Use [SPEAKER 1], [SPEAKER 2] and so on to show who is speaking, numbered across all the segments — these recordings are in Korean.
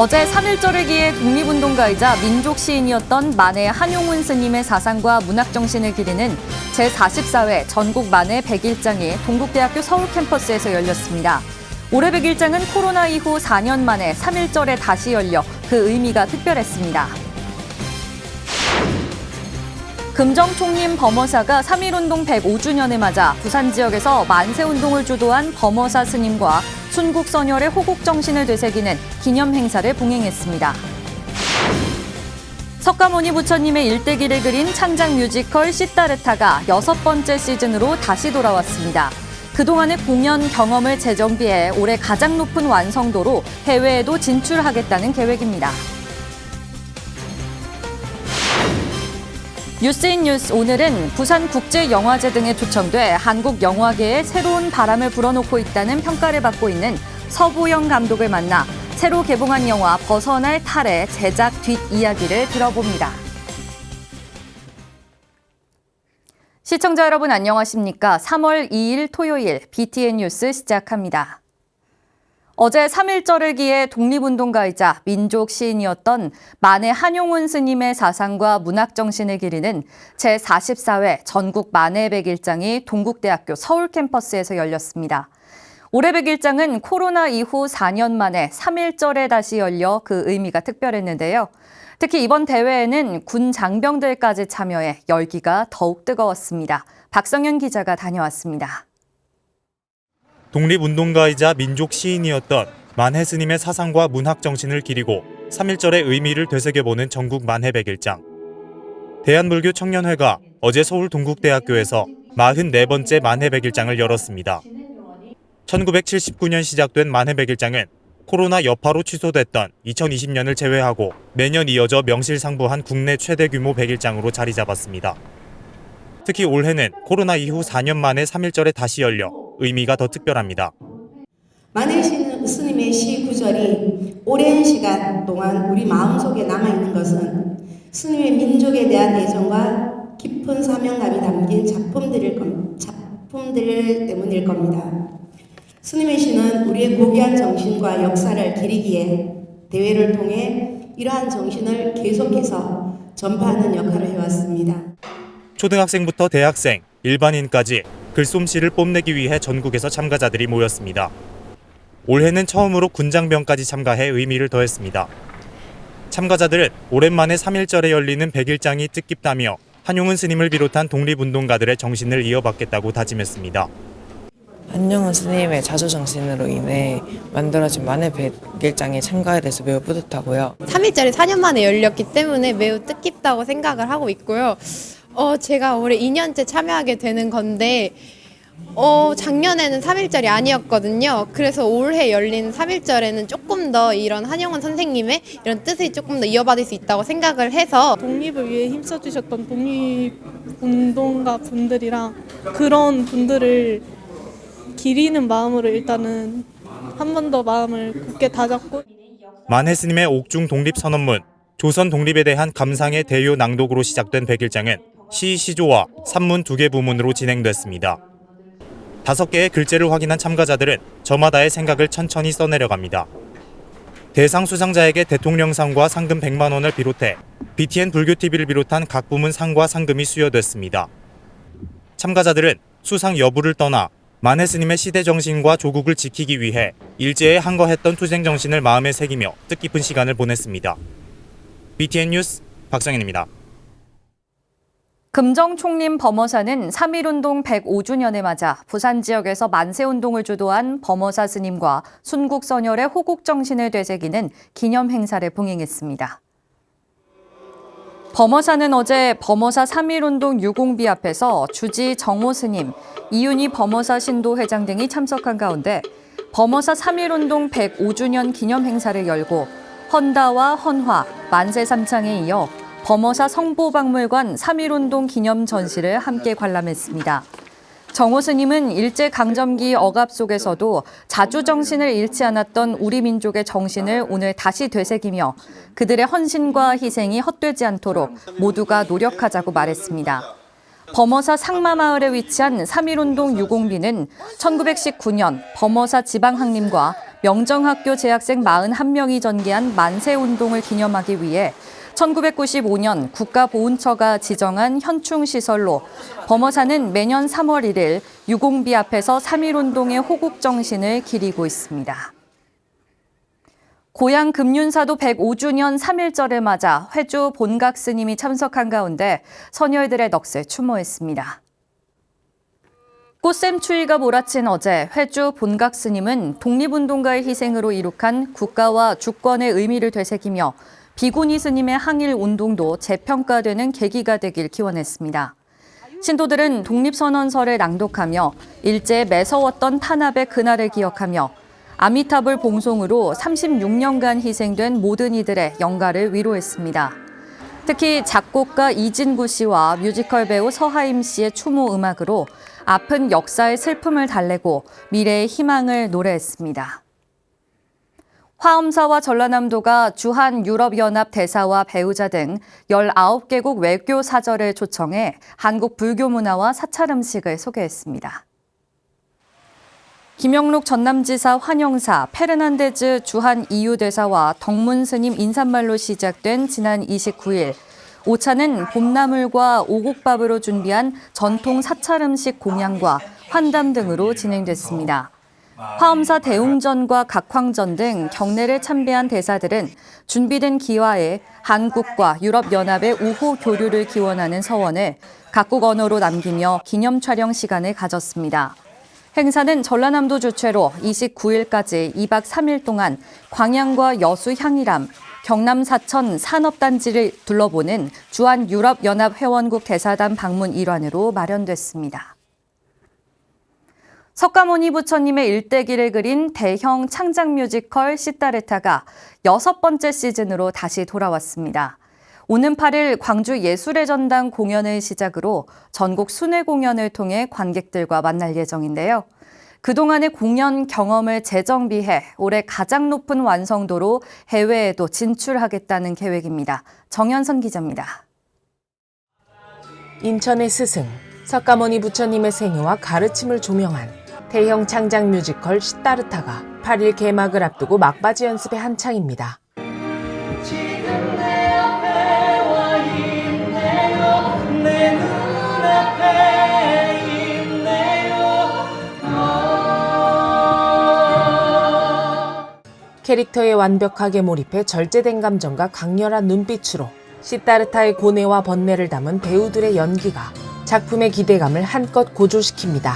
[SPEAKER 1] 어제 3.1절을 기해 독립운동가이자 민족시인이었던 만해 한용운 스님의 사상과 문학정신을 기리는 제44회 전국 만해 100일장이 동국대학교 서울 캠퍼스에서 열렸습니다. 올해 100일장은 코로나 이후 4년 만에 3.1절에 다시 열려 그 의미가 특별했습니다. 금정총림 범어사가 3.1운동 105주년을 맞아 부산 지역에서 만세운동을 주도한 범어사 스님과 순국선열의 호국정신을 되새기는 기념 행사를 봉행했습니다. 석가모니 부처님의 일대기를 그린 창작 뮤지컬 시타르타가 6번째 시즌으로 다시 돌아왔습니다. 그동안의 공연 경험을 재정비해 올해 가장 높은 완성도로 해외에도 진출하겠다는 계획입니다. 뉴스인 뉴스 오늘은 부산국제영화제 등에 초청돼 한국 영화계에 새로운 바람을 불어넣고 있다는 평가를 받고 있는 서부영 감독을 만나 새로 개봉한 영화 벗어날 탈의 제작 뒷이야기를 들어봅니다. 시청자 여러분 안녕하십니까? 3월 2일 토요일 BTN 뉴스 시작합니다. 어제 3.1절을 기해 독립운동가이자 민족시인이었던 만해 한용운 스님의 사상과 문학정신을 기리는 제44회 전국 만해 100일장이 동국대학교 서울 캠퍼스에서 열렸습니다. 올해 100일장은 코로나 이후 4년 만에 3.1절에 다시 열려 그 의미가 특별했는데요. 특히 이번 대회에는 군 장병들까지 참여해 열기가 더욱 뜨거웠습니다. 박성현 기자가 다녀왔습니다.
[SPEAKER 2] 독립운동가이자 민족시인이었던 만해 스님의 사상과 문학정신을 기리고 3.1절의 의미를 되새겨보는 전국 만해 100일장. 대한불교 청년회가 어제 서울 동국대학교에서 44번째 만해 100일장을 열었습니다. 1979년 시작된 만해 100일장은 코로나 여파로 취소됐던 2020년을 제외하고 매년 이어져 명실상부한 국내 최대 규모 100일장으로 자리 잡았습니다. 특히 올해는 코로나 이후 4년 만에 3.1절에 다시 열려 의미가 더 특별합니다.
[SPEAKER 3] 만해 스님의 시 구절이 오랜 시간 동안 우리 마음속에 남아있는 것은 스님의 민족에 대한 애정과 깊은 사명감이 담긴 작품들 때문일 겁니다. 스님의 시는 우리의 고귀한 정신과 역사를 기리기에 대회를 통해 이러한 정신을 계속해서 전파하는 역할을 해왔습니다.
[SPEAKER 2] 초등학생부터 대학생, 일반인까지 글솜씨를 뽐내기 위해 전국에서 참가자들이 모였습니다. 올해는 처음으로 군장병까지 참가해 의미를 더했습니다. 참가자들은 오랜만에 3.1절에 열리는 100일장이 뜻깊다며 한용운 스님을 비롯한 독립운동가들의 정신을 이어받겠다고 다짐했습니다.
[SPEAKER 4] 한용운 스님의 자주정신으로 인해 만들어진 만해 100일장에 참가해 돼서 매우 뿌듯하고요.
[SPEAKER 5] 3.1절이 4년 만에 열렸기 때문에 매우 뜻깊다고 생각을 하고 있고요. 제가 올해 2년째 참여하게 되는 건데 작년에는 3.1절이 아니었거든요. 그래서 올해 열린 3.1절에는 조금 더 이런 한용운 선생님의 이런 뜻을 조금 더 이어받을 수 있다고 생각을 해서
[SPEAKER 6] 독립을 위해 힘써주셨던 독립운동가 분들이랑 그런 분들을 기리는 마음으로 일단은 한 번 더 마음을 굳게 다잡고
[SPEAKER 2] 만해 스님의 옥중 독립선언문, 조선 독립에 대한 감상의 대요 낭독으로 시작된 100일장은 시, 시조와 산문 2개 부문으로 진행됐습니다. 5개의 글재를 확인한 참가자들은 저마다의 생각을 천천히 써내려갑니다. 대상 수상자에게 대통령상과 상금 100만 원을 비롯해 BTN 불교TV를 비롯한 각 부문 상과 상금이 수여됐습니다. 참가자들은 수상 여부를 떠나 만해 스님의 시대 정신과 조국을 지키기 위해 일제에 항거했던 투쟁 정신을 마음에 새기며 뜻깊은 시간을 보냈습니다. BTN 뉴스 박성현입니다.
[SPEAKER 1] 금정총림 범어사는 3.1운동 105주년을 맞아 부산 지역에서 만세운동을 주도한 범어사 스님과 순국선열의 호국정신을 되새기는 기념 행사를 봉행했습니다. 범어사는 어제 범어사 3.1운동 유공비 앞에서 주지 정호 스님, 이윤희 범어사 신도 회장 등이 참석한 가운데 범어사 3.1운동 105주년 기념 행사를 열고 헌다와 헌화, 만세 삼창에 이어 범어사 성보박물관 3.1운동 기념 전시를 함께 관람했습니다. 정호 스님은 일제강점기 억압 속에서도 자주정신을 잃지 않았던 우리 민족의 정신을 오늘 다시 되새기며 그들의 헌신과 희생이 헛되지 않도록 모두가 노력하자고 말했습니다. 범어사 상마마을에 위치한 3.1운동 유공비는 1919년 범어사 지방항림과 명정학교 재학생 41명이 전개한 만세운동을 기념하기 위해 1995년 국가보훈처가 지정한 현충시설로 범어사는 매년 3월 1일 유공비 앞에서 3.1운동의 호국정신을 기리고 있습니다. 고향 금륜사도 105주년 3.1절을 맞아 회주 본각 스님이 참석한 가운데 선열들의 넋을 추모했습니다. 꽃샘 추위가 몰아친 어제 회주 본각 스님은 독립운동가의 희생으로 이룩한 국가와 주권의 의미를 되새기며 비구니 스님의 항일 운동도 재평가되는 계기가 되길 기원했습니다. 신도들은 독립선언서를 낭독하며 일제에 매서웠던 탄압의 그날을 기억하며 아미타불 봉송으로 36년간 희생된 모든 이들의 영가를 위로했습니다. 특히 작곡가 이진구 씨와 뮤지컬 배우 서하임 씨의 추모 음악으로 아픈 역사의 슬픔을 달래고 미래의 희망을 노래했습니다. 화엄사와 전라남도가 주한 유럽연합 대사와 배우자 등 19개국 외교 사절을 초청해 한국 불교 문화와 사찰 음식을 소개했습니다. 김영록 전남지사 환영사, 페르난데즈 주한 EU 대사와 덕문 스님 인사말로 시작된 지난 29일, 오차는 봄나물과 오곡밥으로 준비한 전통 사찰 음식 공양과 환담 등으로 진행됐습니다. 화엄사 대웅전과 각황전 등 경례를 참배한 대사들은 준비된 기와에 한국과 유럽연합의 우호 교류를 기원하는 서원을 각국 언어로 남기며 기념 촬영 시간을 가졌습니다. 행사는 전라남도 주최로 29일까지 2박 3일 동안 광양과 여수 향일암, 경남 사천 산업단지를 둘러보는 주한 유럽연합 회원국 대사단 방문 일환으로 마련됐습니다. 석가모니 부처님의 일대기를 그린 대형 창작 뮤지컬 시타르타가 6번째 시즌으로 다시 돌아왔습니다. 오는 8일 광주 예술의 전당 공연을 시작으로 전국 순회 공연을 통해 관객들과 만날 예정인데요. 그동안의 공연 경험을 재정비해 올해 가장 높은 완성도로 해외에도 진출하겠다는 계획입니다. 정현선 기자입니다.
[SPEAKER 7] 인천의 스승, 석가모니 부처님의 생애와 가르침을 조명한 대형 창작 뮤지컬 시타르타가 8일 개막을 앞두고 막바지 연습에 한창입니다. 캐릭터에 완벽하게 몰입해 절제된 감정과 강렬한 눈빛으로 시타르타의 고뇌와 번뇌를 담은 배우들의 연기가 작품의 기대감을 한껏 고조시킵니다.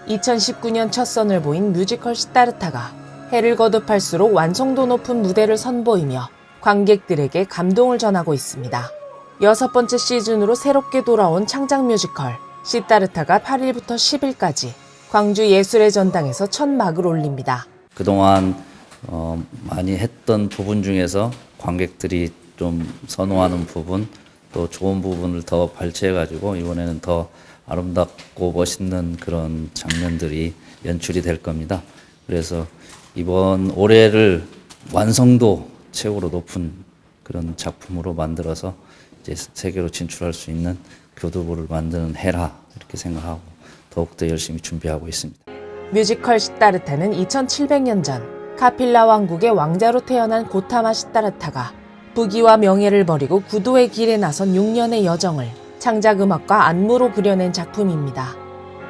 [SPEAKER 7] 2019년 첫 선을 보인 뮤지컬 시타르타가 해를 거듭할수록 완성도 높은 무대를 선보이며 관객들에게 감동을 전하고 있습니다. 6번째 시즌으로 새롭게 돌아온 창작 뮤지컬 시타르타가 8일부터 10일까지 광주 예술의 전당에서 첫 막을 올립니다.
[SPEAKER 8] 그동안 많이 했던 부분 중에서 관객들이 좀 선호하는 부분, 또 좋은 부분을 더 발췌해가지고 이번에는 더 아름답고 멋있는 그런 장면들이 연출이 될 겁니다. 그래서 이번 올해를 완성도 최고로 높은 그런 작품으로 만들어서 이제 세계로 진출할 수 있는 교두보를 만드는 해라 이렇게 생각하고 더욱더 열심히 준비하고 있습니다.
[SPEAKER 7] 뮤지컬 시타르타는 2700년 전 카필라 왕국의 왕자로 태어난 고타마 시타르타가 부귀와 명예를 버리고 구도의 길에 나선 6년의 여정을 창작음악과 안무로 그려낸 작품입니다.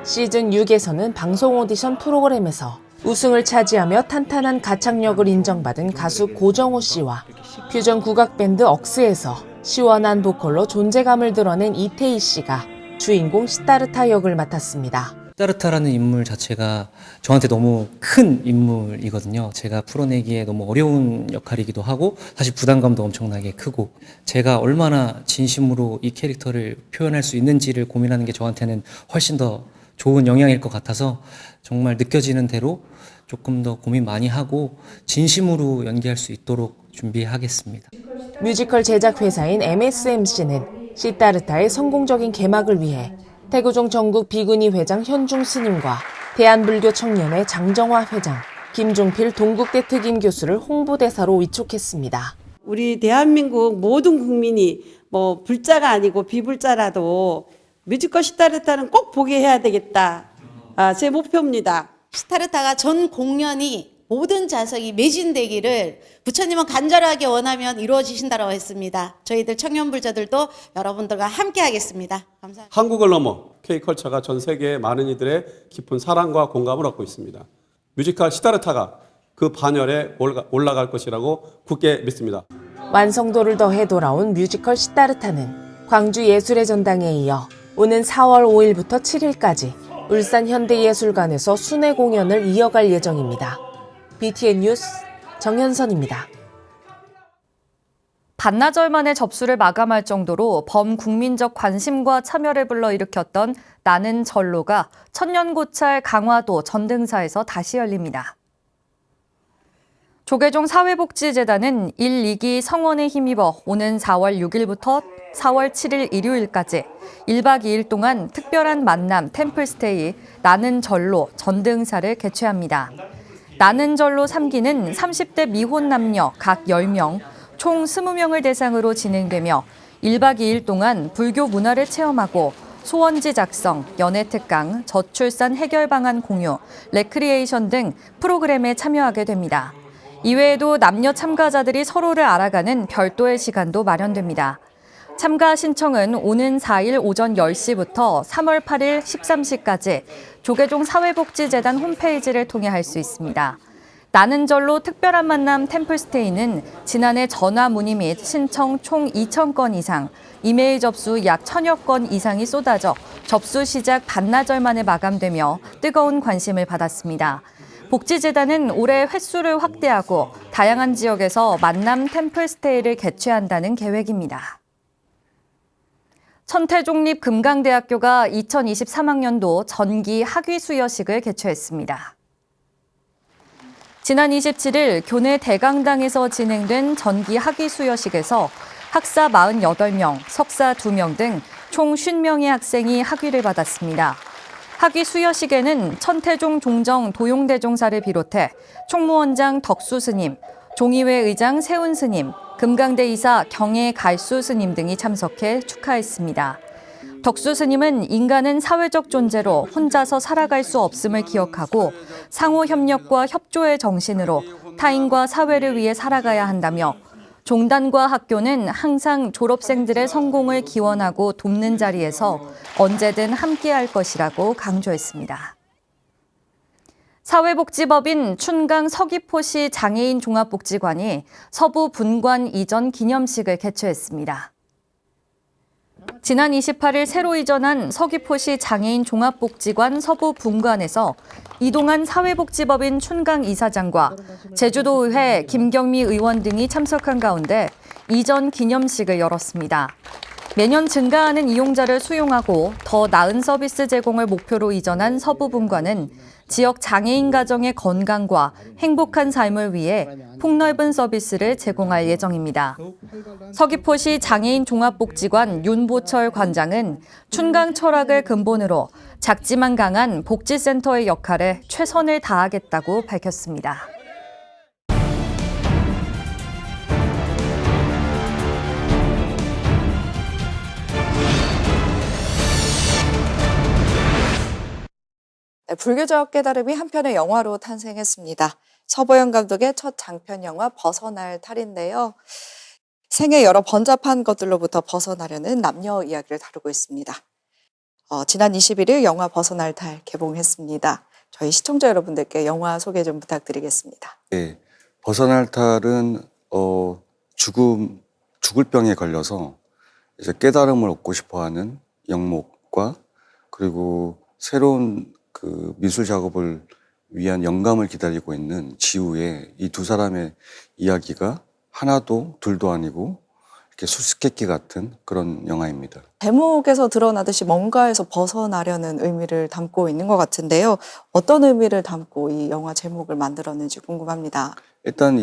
[SPEAKER 7] 시즌 6에서는 방송 오디션 프로그램에서 우승을 차지하며 탄탄한 가창력을 인정받은 가수 고정호 씨와 퓨전 국악밴드 억스에서 시원한 보컬로 존재감을 드러낸 이태희 씨가 주인공 시타르타 역을 맡았습니다.
[SPEAKER 9] 시타르타라는 인물 자체가 저한테 너무 큰 인물이거든요. 제가 풀어내기에 너무 어려운 역할이기도 하고 사실 부담감도 엄청나게 크고 제가 얼마나 진심으로 이 캐릭터를 표현할 수 있는지를 고민하는 게 저한테는 훨씬 더 좋은 영향일 것 같아서 정말 느껴지는 대로 조금 더 고민 많이 하고 진심으로 연기할 수 있도록 준비하겠습니다.
[SPEAKER 7] 뮤지컬 제작 회사인 MSMC는 시타르타의 성공적인 개막을 위해 태교종 전국 비구니 회장 현중 스님과 대한불교 청년회 장정화 회장, 김종필 동국대 특임 교수를 홍보대사로 위촉했습니다.
[SPEAKER 10] 우리 대한민국 모든 국민이 뭐 불자가 아니고 비불자라도 뮤지컬 시타르타는 꼭 보게 해야 되겠다. 제 목표입니다.
[SPEAKER 11] 시타르타가 전 공연이 모든 자석이 매진되기를 부처님은 간절하게 원하면 이루어지신다고 했습니다. 저희들 청년불자들도 여러분들과 함께 하겠습니다. 감사합니다.
[SPEAKER 12] 한국을 넘어 K컬처가 전 세계의 많은 이들의 깊은 사랑과 공감을 얻고 있습니다. 뮤지컬 시다르타가 그 반열에 올라갈 것이라고 굳게 믿습니다.
[SPEAKER 7] 완성도를 더해 돌아온 뮤지컬 시다르타는 광주예술의 전당에 이어 오는 4월 5일부터 7일까지 울산 현대예술관에서 순회 공연을 이어갈 예정입니다. BTN 뉴스 정현선입니다.
[SPEAKER 1] 반나절 만에 접수를 마감할 정도로 범국민적 관심과 참여를 불러일으켰던 나는 절로가 천년고찰 강화도 전등사에서 다시 열립니다. 조계종 사회복지재단은 1, 2기 성원에 힘입어 오는 4월 6일부터 4월 7일 일요일까지 1박 2일 동안 특별한 만남 템플스테이 나는 절로 전등사를 개최합니다. 나는 절로 3기는 30대 미혼 남녀 각 10명, 총 20명을 대상으로 진행되며 1박 2일 동안 불교 문화를 체험하고 소원지 작성, 연애 특강, 저출산 해결 방안 공유, 레크리에이션 등 프로그램에 참여하게 됩니다. 이외에도 남녀 참가자들이 서로를 알아가는 별도의 시간도 마련됩니다. 참가 신청은 오는 4일 오전 10시부터 3월 8일 13시까지 조계종 사회복지재단 홈페이지를 통해 할 수 있습니다. 나는 절로 특별한 만남 템플스테이는 지난해 전화 문의 및 신청 총 2,000건 이상, 이메일 접수 약 1,000여 건 이상이 쏟아져 접수 시작 반나절 만에 마감되며 뜨거운 관심을 받았습니다. 복지재단은 올해 횟수를 확대하고 다양한 지역에서 만남 템플스테이를 개최한다는 계획입니다. 천태종립금강대학교가 2023학년도 전기 학위 수여식을 개최했습니다. 지난 27일 교내 대강당에서 진행된 전기 학위 수여식에서 학사 48명, 석사 2명 등 총 50명의 학생이 학위를 받았습니다. 학위 수여식에는 천태종 종정 도용대종사를 비롯해 총무원장 덕수 스님, 종의회 의장 세운 스님, 금강대 이사 경혜 갈수 스님 등이 참석해 축하했습니다. 덕수 스님은 인간은 사회적 존재로 혼자서 살아갈 수 없음을 기억하고 상호 협력과 협조의 정신으로 타인과 사회를 위해 살아가야 한다며 종단과 학교는 항상 졸업생들의 성공을 기원하고 돕는 자리에서 언제든 함께할 것이라고 강조했습니다. 사회복지법인 춘강 서귀포시 장애인 종합복지관이 서부 분관 이전 기념식을 개최했습니다. 지난 28일 새로 이전한 서귀포시 장애인 종합복지관 서부 분관에서 이동한 사회복지법인 춘강 이사장과 제주도의회 김경미 의원 등이 참석한 가운데 이전 기념식을 열었습니다. 매년 증가하는 이용자를 수용하고 더 나은 서비스 제공을 목표로 이전한 서부 분관은 지역 장애인 가정의 건강과 행복한 삶을 위해 폭넓은 서비스를 제공할 예정입니다. 서귀포시 장애인 종합복지관 윤보철 관장은 춘강 철학을 근본으로 작지만 강한 복지센터의 역할에 최선을 다하겠다고 밝혔습니다.
[SPEAKER 13] 불교적 깨달음이 한 편의 영화로 탄생했습니다. 서보영 감독의 첫 장편 영화 벗어날 탈인데요. 생애 여러 번잡한 것들로부터 벗어나려는 남녀 이야기를 다루고 있습니다. 지난 21일 영화 벗어날 탈 개봉했습니다. 저희 시청자 여러분들께 영화 소개 좀 부탁드리겠습니다.
[SPEAKER 14] 네, 벗어날 탈은 죽을 병에 걸려서 이제 깨달음을 얻고 싶어하는 영목과 그리고 새로운 그 미술 작업을 위한 영감을 기다리고 있는 지우의 이 두 사람의 이야기가 하나도 둘도 아니고 이렇게 수수께끼 같은 그런 영화입니다.
[SPEAKER 13] 제목에서 드러나듯이 뭔가에서 벗어나려는 의미를 담고 있는 것 같은데요. 어떤 의미를 담고 이 영화 제목을 만들었는지 궁금합니다.
[SPEAKER 14] 일단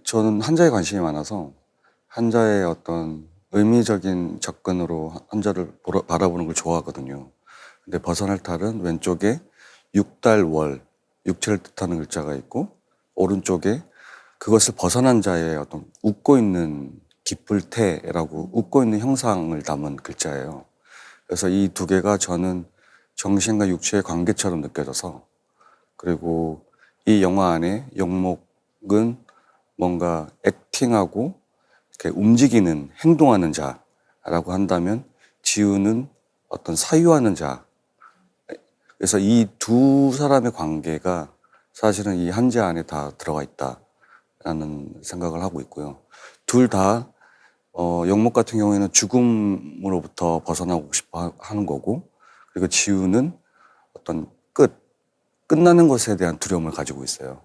[SPEAKER 14] 저는 한자에 관심이 많아서 한자의 어떤 의미적인 접근으로 한자를 바라보는 걸 좋아하거든요. 근데 벗어날 탈은 왼쪽에 6달 월, 육체를 뜻하는 글자가 있고 오른쪽에 그것을 벗어난 자의 어떤 웃고 있는 기쁠 태라고 웃고 있는 형상을 담은 글자예요. 그래서 이 두 개가 저는 정신과 육체의 관계처럼 느껴져서 그리고 이 영화 안에 영목은 뭔가 액팅하고 이렇게 움직이는, 행동하는 자라고 한다면 지우는 어떤 사유하는 자. 그래서 이 두 사람의 관계가 사실은 이 한재 안에 다 들어가 있다라는 생각을 하고 있고요. 둘 다 영목 같은 경우에는 죽음으로부터 벗어나고 싶어 하는 거고, 그리고 지우는 어떤 끝나는 것에 대한 두려움을 가지고 있어요.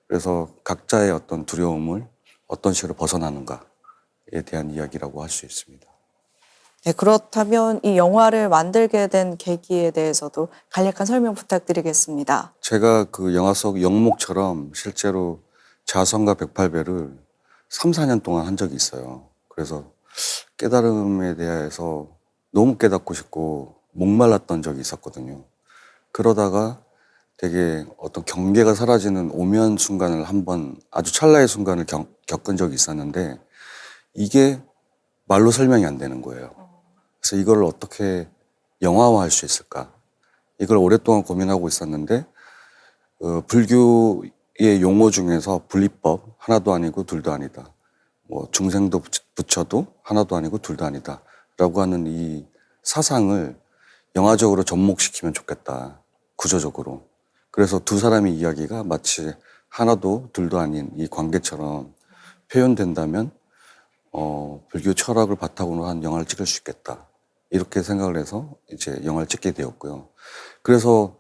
[SPEAKER 14] 그래서 각자의 어떤 두려움을 어떤 식으로 벗어나는가에 대한 이야기라고 할 수 있습니다.
[SPEAKER 13] 네, 그렇다면 이 영화를 만들게 된 계기에 대해서도 간략한 설명 부탁드리겠습니다.
[SPEAKER 14] 제가 그 영화 속 영목처럼 실제로 자선과 108배를 3, 4년 동안 한 적이 있어요. 그래서 깨달음에 대해서 너무 깨닫고 싶고 목말랐던 적이 있었거든요. 그러다가 되게 어떤 경계가 사라지는 오묘한 순간을 한번, 아주 찰나의 순간을 겪은 적이 있었는데 이게 말로 설명이 안 되는 거예요. 그래서 이걸 어떻게 영화화할 수 있을까? 이걸 오랫동안 고민하고 있었는데 불교의 용어 중에서 분리법, 하나도 아니고 둘도 아니다. 뭐 중생도 부처도 하나도 아니고 둘도 아니다. 라고 하는 이 사상을 영화적으로 접목시키면 좋겠다. 구조적으로. 그래서 두 사람의 이야기가 마치 하나도 둘도 아닌 이 관계처럼 표현된다면 불교 철학을 바탕으로 한 영화를 찍을 수 있겠다. 이렇게 생각을 해서 이제 영화를 찍게 되었고요. 그래서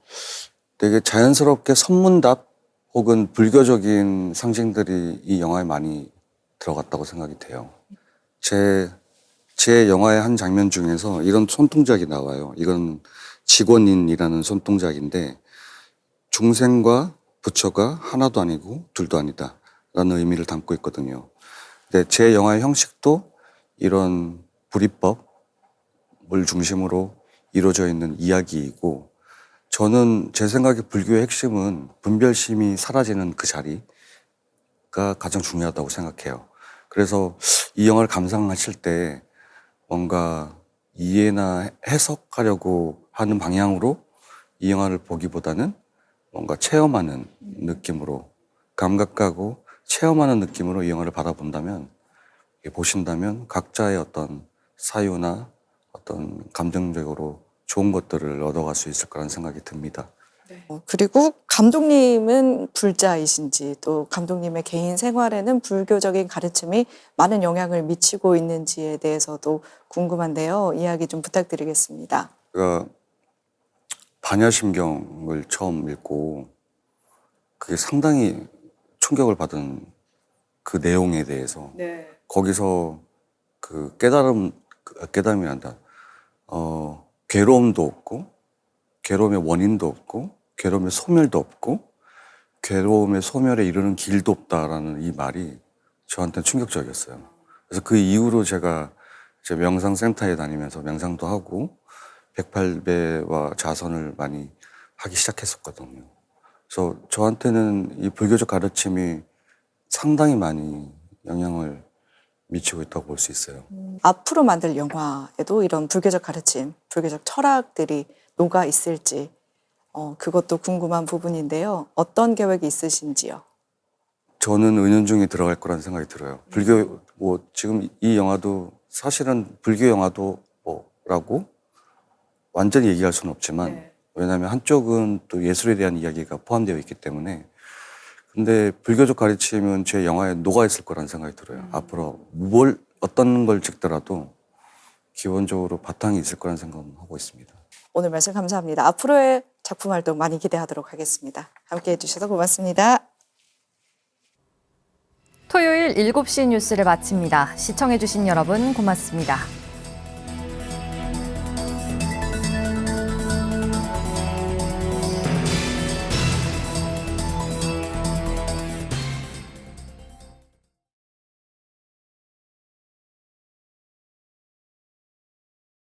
[SPEAKER 14] 되게 자연스럽게 선문답 혹은 불교적인 상징들이 이 영화에 많이 들어갔다고 생각이 돼요. 제 영화의 한 장면 중에서 이런 손동작이 나와요. 이건 직원인이라는 손동작인데 중생과 부처가 하나도 아니고 둘도 아니다 라는 의미를 담고 있거든요. 근데 제 영화의 형식도 이런 불이법을 중심으로 이루어져 있는 이야기이고, 저는 제 생각에 불교의 핵심은 분별심이 사라지는 그 자리가 가장 중요하다고 생각해요. 그래서 이 영화를 감상하실 때 뭔가 이해나 해석하려고 하는 방향으로 이 영화를 보기보다는 뭔가 체험하는 느낌으로, 감각하고 체험하는 느낌으로 이 영화를 바라본다면, 보신다면 각자의 어떤 사유나 어떤 감정적으로 좋은 것들을 얻어갈 수 있을 거라는 생각이 듭니다.
[SPEAKER 13] 그리고 감독님은 불자이신지, 또 감독님의 개인 생활에는 불교적인 가르침이 많은 영향을 미치고 있는지에 대해서도 궁금한데요. 이야기 좀 부탁드리겠습니다.
[SPEAKER 14] 제가 반야심경을 처음 읽고 그게 상당히 충격을 받은 그 내용에 대해서 거기서 그 깨달음이란다. 괴로움도 없고, 괴로움의 원인도 없고, 괴로움의 소멸도 없고, 괴로움의 소멸에 이르는 길도 없다라는 이 말이 저한테는 충격적이었어요. 그래서 그 이후로 제가 이제 명상센터에 다니면서 명상도 하고 108배와 자선을 많이 하기 시작했었거든요. 그래서 저한테는 이 불교적 가르침이 상당히 많이 영향을 미치고 있다고 볼 수 있어요.
[SPEAKER 13] 앞으로 만들 영화에도 이런 불교적 가르침, 불교적 철학들이 녹아 있을지 그것도 궁금한 부분인데요. 어떤 계획이 있으신지요?
[SPEAKER 14] 저는 은연중에 들어갈 거라는 생각이 들어요. 불교, 지금 이 영화도 사실은 불교 영화도라고 완전히 얘기할 수는 없지만, 왜냐하면 한쪽은 또 예술에 대한 이야기가 포함되어 있기 때문에. 근데 불교적 가르침은 제 영화에 녹아있을 거라는 생각이 들어요. 앞으로 어떤 걸 찍더라도 기본적으로 바탕이 있을 거라는 생각은 하고 있습니다.
[SPEAKER 13] 오늘 말씀 감사합니다. 앞으로의 작품 활동 많이 기대하도록 하겠습니다. 함께해 주셔서 고맙습니다.
[SPEAKER 1] 토요일 7시 뉴스를 마칩니다. 시청해주신 여러분 고맙습니다.